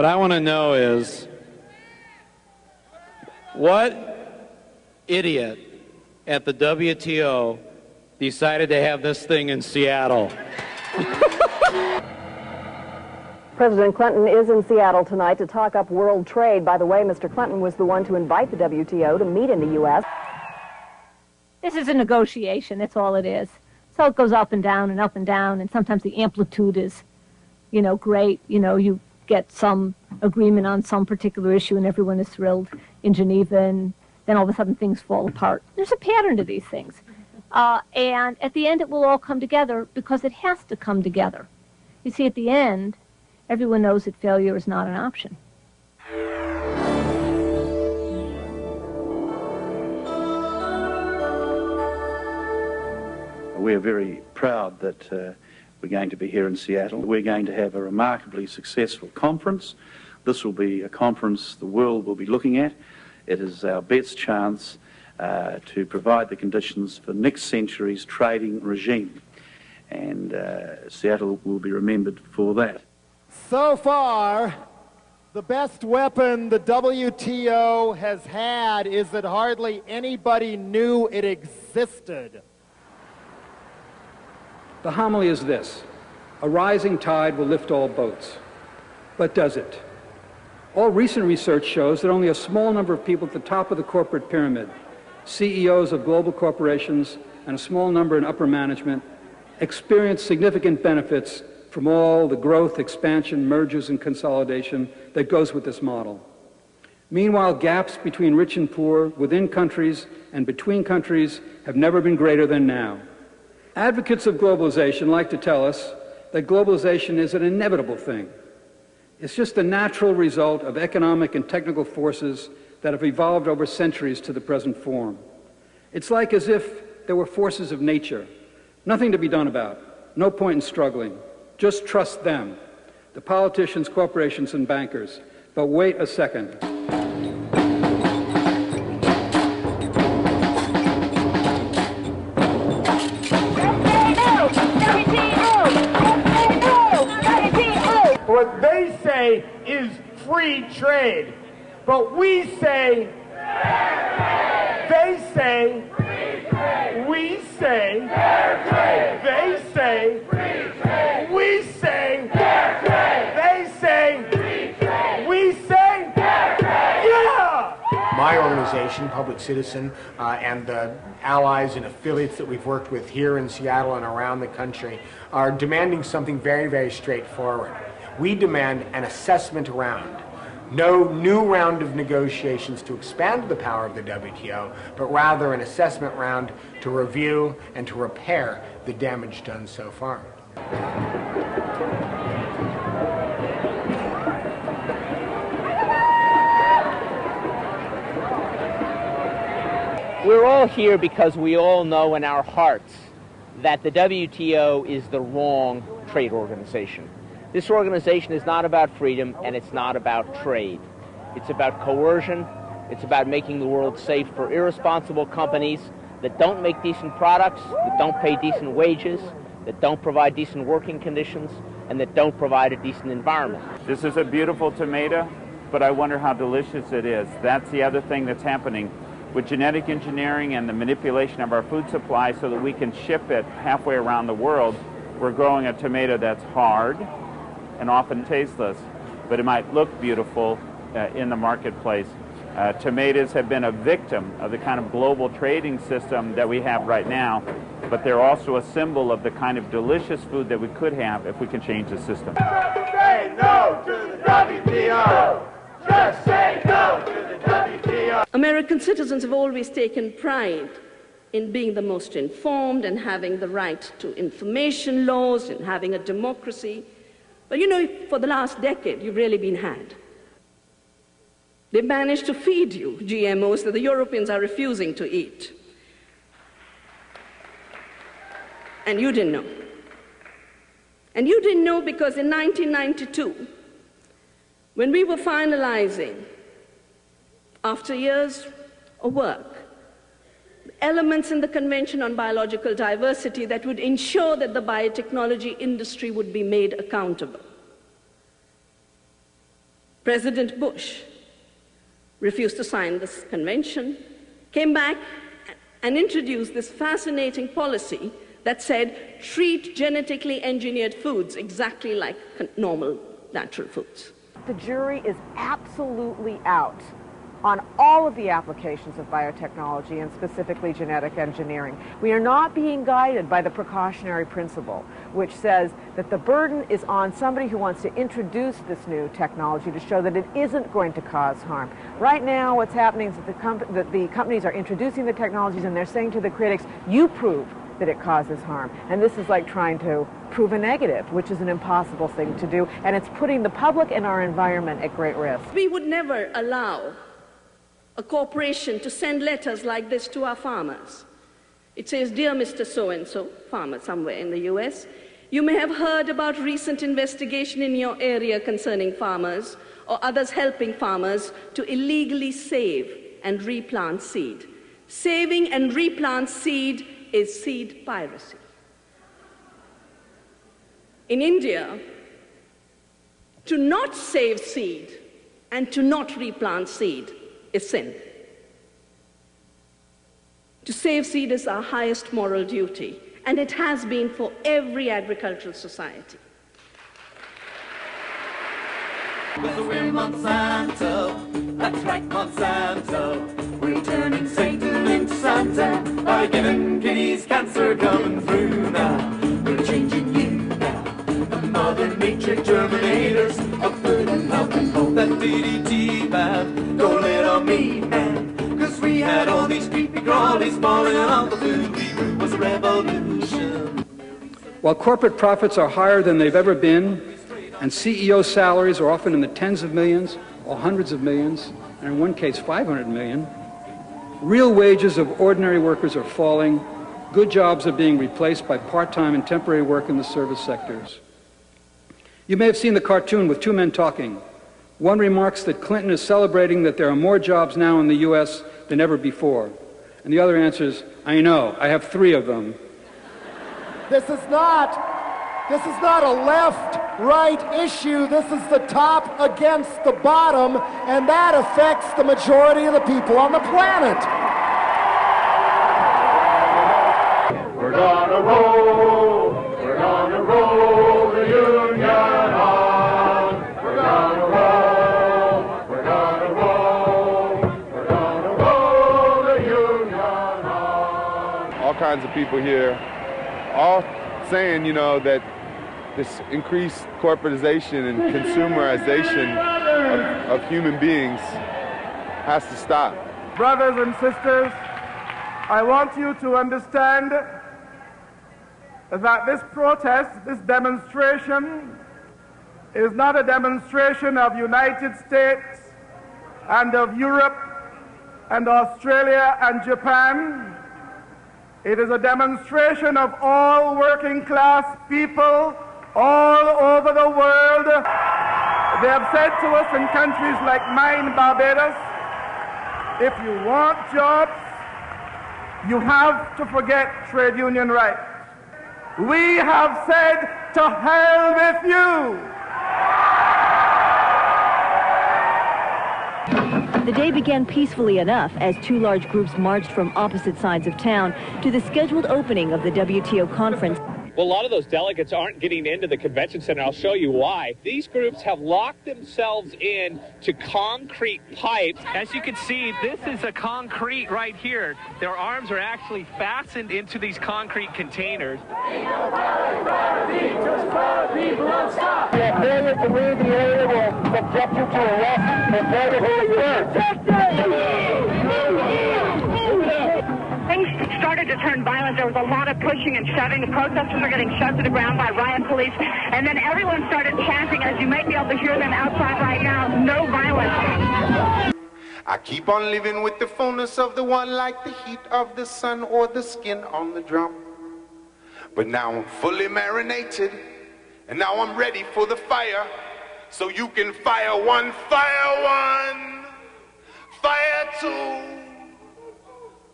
I want to know is, what idiot at the WTO decided to have this thing in Seattle? President Clinton is in Seattle tonight to talk up world trade. By the way, Mr. Clinton was the one to invite the WTO to meet in the U.S. This is a negotiation, that's all it is. So it goes up and down, and sometimes the amplitude is, great. You get some agreement on some particular issue and everyone is thrilled in Geneva, and then all of a sudden things fall apart. There's a pattern to these things. And at the end it will all come together because it has to come together. You see, at the end, everyone knows that failure is not an option. We're very proud that we're going to be here in Seattle. We're going to have a remarkably successful conference. This will be a conference the world will be looking at. It is our best chance to provide the conditions for next century's trading regime. And Seattle will be remembered for that. So far, the best weapon the WTO has had is that hardly anybody knew it existed. The homily is this: a rising tide will lift all boats. But does it? All recent research shows that only a small number of people at the top of the corporate pyramid, CEOs of global corporations and a small number in upper management, experience significant benefits from all the growth, expansion, mergers, and consolidation that goes with this model. Meanwhile, gaps between rich and poor, within countries and between countries, have never been greater than now. Advocates of globalization like to tell us that globalization is an inevitable thing. It's just a natural result of economic and technical forces that have evolved over centuries to the present form. It's like as if there were forces of nature, nothing to be done about, no point in struggling. Just trust them, the politicians, corporations, and bankers. But wait a second. What they say is free trade, but we say, they say, we say, they say, we say, they say, we say, yeah! My organization, Public Citizen, and the allies and affiliates that we've worked with here in Seattle and around the country are demanding something very, very straightforward. We demand an assessment round. No new round of negotiations to expand the power of the WTO, but rather an assessment round to review and to repair the damage done so far. We're all here because we all know in our hearts that the WTO is the wrong trade organization. This organization is not about freedom, and it's not about trade. It's about coercion. It's about making the world safe for irresponsible companies that don't make decent products, that don't pay decent wages, that don't provide decent working conditions, and that don't provide a decent environment. This is a beautiful tomato, but I wonder how delicious it is. That's the other thing that's happening with genetic engineering and the manipulation of our food supply so that we can ship it halfway around the world. We're growing a tomato that's hard and often tasteless, but it might look beautiful in the marketplace. Tomatoes have been a victim of the kind of global trading system that we have right now, but they're also a symbol of the kind of delicious food that we could have if we can change the system. Say no to the WTO! Just say no to the WTO! American citizens have always taken pride in being the most informed and having the right to information laws and having a democracy. But for the last decade, you've really been had. They managed to feed you GMOs that the Europeans are refusing to eat. And you didn't know. And you didn't know because in 1992, when we were finalizing, after years of work, elements in the Convention on Biological Diversity that would ensure that the biotechnology industry would be made accountable. President Bush refused to sign this convention, came back and introduced this fascinating policy that said, treat genetically engineered foods exactly like normal natural foods. The jury is absolutely out on all of the applications of biotechnology and specifically genetic engineering. We are not being guided by the precautionary principle, which says that the burden is on somebody who wants to introduce this new technology to show that it isn't going to cause harm. Right now, what's happening is that the companies are introducing the technologies and they're saying to the critics, you prove that it causes harm. And this is like trying to prove a negative, which is an impossible thing to do, and it's putting the public and our environment at great risk. We would never allow a corporation to send letters like this to our farmers. It says, dear Mr. So-and-so, farmer somewhere in the US, you may have heard about recent investigation in your area concerning farmers or others helping farmers to illegally save and replant seed. Saving and replant seed is seed piracy. In India, to not save seed and to not replant seed is sin. To save seed is our highest moral duty, and it has been for every agricultural society. We're Monsanto, that's right, Monsanto. We're turning Satan into Santa by giving kiddies cancer coming through now. We're changing you now. The Mother Nature terminators of food and health and hope. That DDT bad, don't let on me, man. Cause we had all these creepy crawlies falling on the food we grew was a revolution. While corporate profits are higher than they've ever been, and CEO salaries are often in the tens of millions or hundreds of millions, and in one case 500 million, real wages of ordinary workers are falling, good jobs are being replaced by part-time and temporary work in the service sectors. You may have seen the cartoon with two men talking. One remarks that Clinton is celebrating that there are more jobs now in the U.S. than ever before. And the other answers, I know, I have 3 of them. This is not a left-right issue. This is the top against the bottom, and that affects the majority of the people on the planet. We're gonna roll the union on. We're gonna roll the union on. All kinds of people here, all saying, you know, that this increased corporatization and consumerization of human beings has to stop. Brothers and sisters, I want you to understand that this protest, this demonstration, is not a demonstration of United States and of Europe and Australia and Japan. It is a demonstration of all working class people all over the world. They have said to us in countries like mine, Barbados, if you want jobs, you have to forget trade union rights. We have said, to hell with you. The day began peacefully enough as 2 large groups marched from opposite sides of town to the scheduled opening of the WTO conference. Well, a lot of those delegates aren't getting into the convention center. I'll show you why. These groups have locked themselves in to concrete pipes. As you can see, this is a concrete right here. Their arms are actually fastened into these concrete containers. Failure to leave the area will subject you to arrest for Things started to turn violent. There was a lot of pushing and shoving. The protesters were getting shoved to the ground by riot police. And then everyone started chanting, as you might be able to hear them outside right now, no violence. I keep on living with the fullness of the one, like the heat of the sun or the skin on the drum. But now I'm fully marinated, and now I'm ready for the fire. So you can fire one, fire two.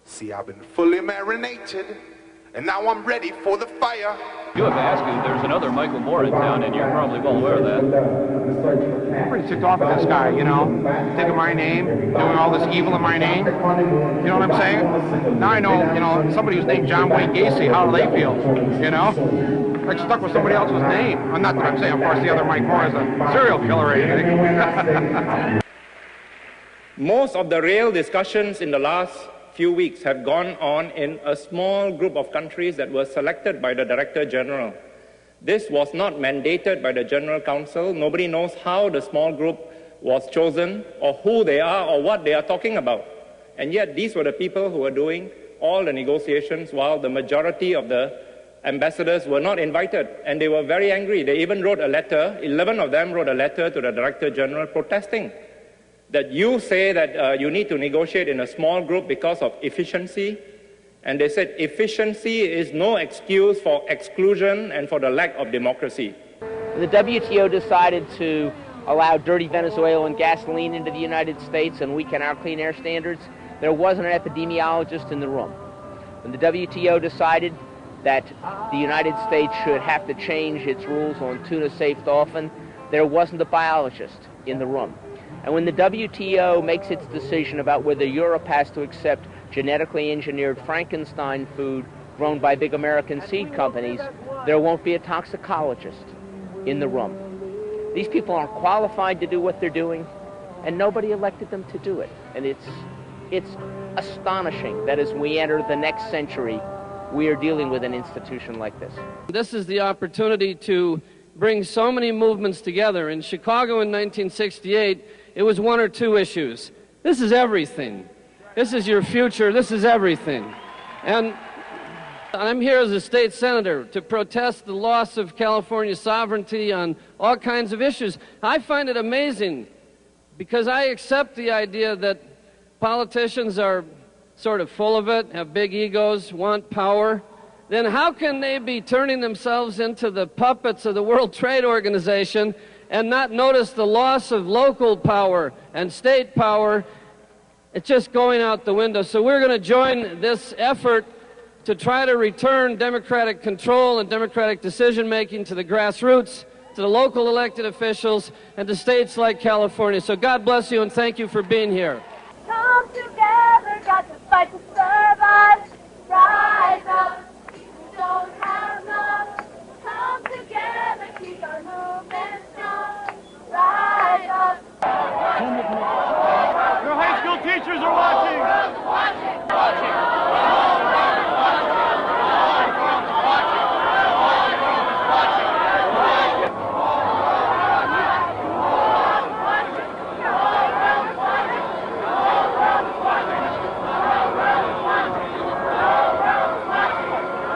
See, I've been fully marinated, and now I'm ready for the fire. You have asked you, there's another Michael Moore in town, and you're probably well aware of that. I'm pretty ticked off at this guy, you know, taking my name, doing all this evil in my name. You know what I'm saying? Now I know, you know, somebody who's named John Wayne Gacy, how do they feel, you know? Like stuck with somebody else's name. Not that I'm saying, of course, the other Mike Moore is a serial killer or anything. Most of the real discussions in the last few weeks have gone on in a small group of countries that were selected by the Director General. This was not mandated by the General Council. Nobody knows how the small group was chosen or who they are or what they are talking about. And yet these were the people who were doing all the negotiations while the majority of the ambassadors were not invited. And they were very angry. They even wrote a letter, 11 of them wrote a letter to the Director General protesting that you say that you need to negotiate in a small group because of efficiency. And they said efficiency is no excuse for exclusion and for the lack of democracy. The WTO decided to allow dirty Venezuelan gasoline into the United States and weaken our clean air standards. There wasn't an epidemiologist in the room. When the WTO decided that the United States should have to change its rules on tuna safe dolphin, there wasn't a biologist in the room. And when the WTO makes its decision about whether Europe has to accept genetically engineered Frankenstein food grown by big American seed companies, there won't be a toxicologist in the room. These people aren't qualified to do what they're doing, and nobody elected them to do it. And it's astonishing that as we enter the next century, we are dealing with an institution like this. This is the opportunity to bring so many movements together. In Chicago in 1968, it was one or two issues. This is everything. This is your future. This is everything. And I'm here as a state senator to protest the loss of California sovereignty on all kinds of issues. I find it amazing because I accept the idea that politicians are sort of full of it, have big egos, want power. Then how can they be turning themselves into the puppets of the World Trade Organization and not notice the loss of local power and state power? It's just going out the window. So we're going to join this effort to try to return democratic control and democratic decision-making to the grassroots, to the local elected officials, and to states like California. So God bless you and thank you for being here. Come together, got to fight to survive. Rise up, people don't have enough. Come together, keep our movement strong. Rise up. Your high school teachers are watching.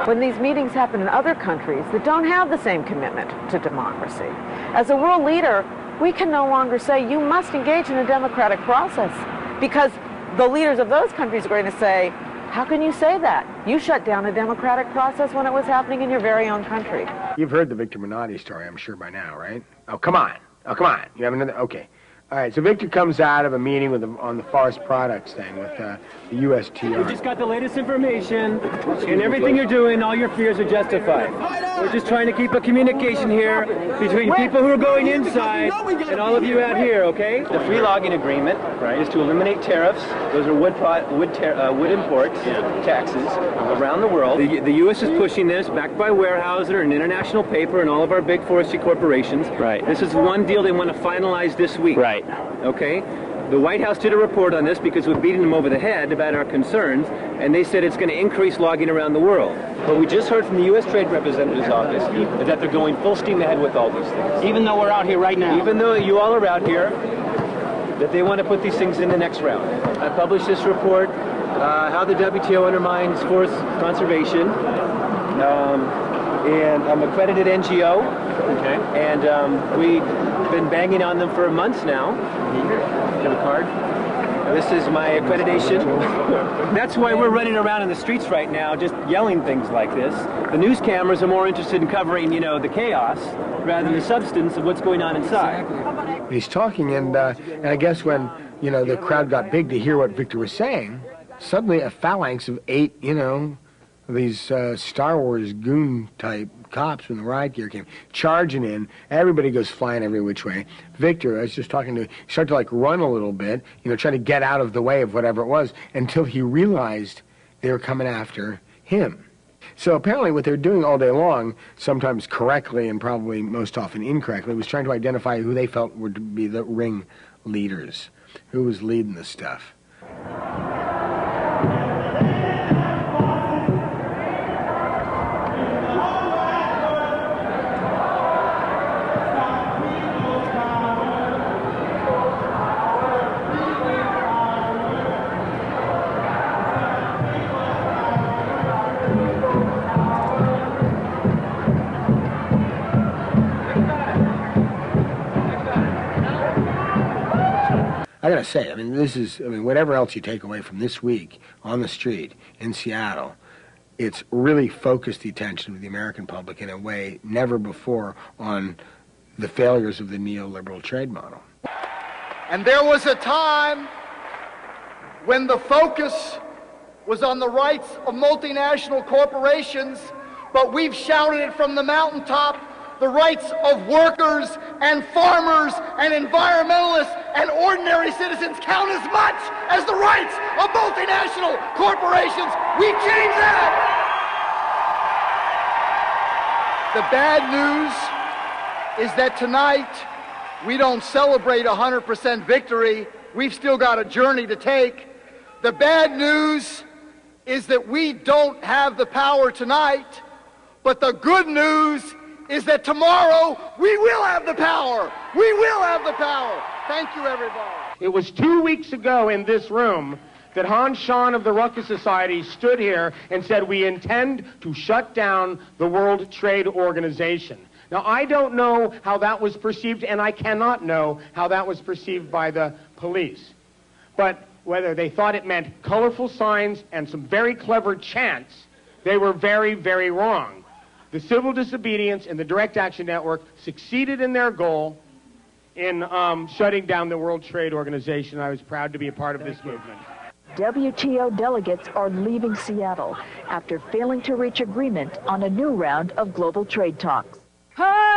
When these meetings happen in other countries that don't have the same commitment to democracy, as a world leader, we can no longer say you must engage in a democratic process because the leaders of those countries are going to say, how can you say that? You shut down a democratic process when it was happening in your very own country. You've heard the Victor Minotti story, I'm sure, by now, right? Oh, come on. Oh, come on. You have another? Okay. All right, so Victor comes out of a meeting with on the forest products thing with the USTR. We just got the latest information, and everything you're doing, all your fears are justified. We're just trying to keep a communication here between people who are going inside and all of you out here, okay? The free logging agreement, right, is to eliminate tariffs. Those are wood imports, taxes around the world. The U.S. is pushing this, backed by Weyerhaeuser, an international paper, and all of our big forestry corporations. Right. This is one deal they want to finalize this week. Right. Okay? The White House did a report on this because we're beating them over the head about our concerns, and they said it's going to increase logging around the world. But we just heard from the U.S. Trade Representative's office that they're going full steam ahead with all these things. Even though we're out here right now. Even though you all are out here, that they want to put these things in the next round. I published this report, how the WTO undermines forest conservation, and I'm an accredited NGO, and we've been banging on them for months now. You have a card? This is my accreditation. That's why we're running around in the streets right now, just yelling things like this. The news cameras are more interested in covering, you know, the chaos rather than the substance of what's going on inside. He's talking, and I guess when, you know, the crowd got big to hear what Victor was saying, suddenly a phalanx of 8, you know, these Star Wars goon type cops, when the riot gear came, charging in. Everybody goes flying every which way. Victor, I was just talking to, he started to like run a little bit, you know, trying to get out of the way of whatever it was, until he realized they were coming after him. So apparently what they're doing all day long, sometimes correctly and probably most often incorrectly, was trying to identify who they felt would be the ring leaders, who was leading the stuff. I gotta say, I mean, whatever else you take away from this week on the street in Seattle, it's really focused the attention of the American public in a way never before on the failures of the neoliberal trade model. And there was a time when the focus was on the rights of multinational corporations, but we've shouted it from the mountaintop. The rights of workers and farmers and environmentalists and ordinary citizens count as much as the rights of multinational corporations. We changed that. The bad news is that tonight we don't celebrate 100% victory. We've still got a journey to take. The bad news is that we don't have the power tonight, but the good news is that tomorrow we will have the power. We will have the power. Thank you, everybody. It was 2 weeks ago in this room that Hans Schahn of the Ruckus Society stood here and said, we intend to shut down the World Trade Organization. Now, I don't know how that was perceived, and I cannot know how that was perceived by the police. But whether they thought it meant colorful signs and some very clever chants, they were very, very wrong. The Civil Disobedience and the Direct Action Network succeeded in their goal in shutting down the World Trade Organization. I was proud to be a part of this movement. WTO delegates are leaving Seattle after failing to reach agreement on a new round of global trade talks. Hey!